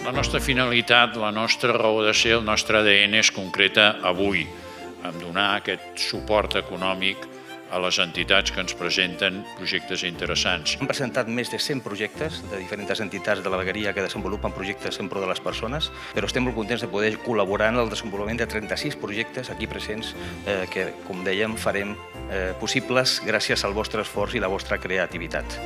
La nostra finalitat, la nostra raó de ser, el nostre ADN es concreta avui, en donar aquest suport econòmic a les entitats que ens presenten projectes interessants. Hem presentat més de 100 projectes de diferents entitats de la vegueria que desenvolupen projectes en pro de les persones, però estem molt contents de poder col·laborar en el desenvolupament de 36 projectes aquí presents que, com dèiem, farem possibles gràcies al vostre esforç i la vostra creativitat.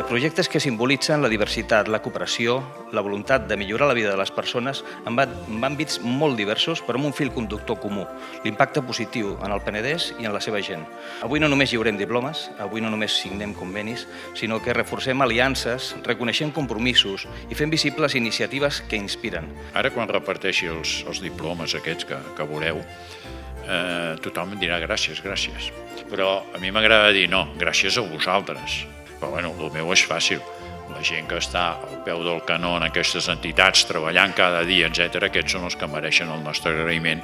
Projectes que simbolitzen la diversitat, la cooperació, la voluntat de millorar la vida de les persones en àmbits molt diversos, però amb un fil conductor comú, l'impacte positiu en el Penedès i en la seva gent. Avui no només lliurem diplomes, avui no només signem convenis, sinó que reforcem aliances, reconeixem compromisos i fem visibles iniciatives que inspiren. Ara, quan reparteixi els diplomes aquests que veureu, tothom em dirà gràcies, gràcies. Però a mi m'agrada dir no, gràcies a vosaltres. Però bueno, el meu és fàcil. La gent que està al peu del canó en aquestes entitats, treballant cada dia, etc., aquests són els que mereixen el nostre agraïment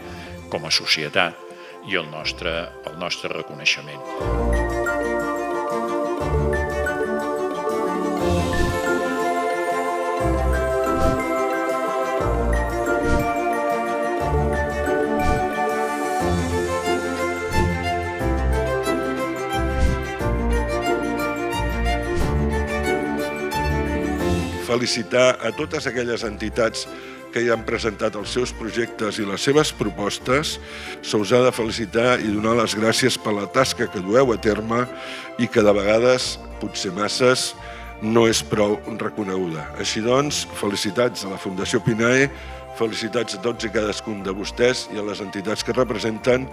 com a societat i el nostre reconeixement. Felicitar a totes aquelles entitats que hi han presentat els seus projectes i les seves propostes. Se us ha de felicitar i donar les gràcies per la tasca que dueu a terme i que de vegades, potser masses, no és prou reconeguda. Així doncs, felicitats a la Fundació PINAE, felicitats a tots i cadascun de vostès i a les entitats que representen.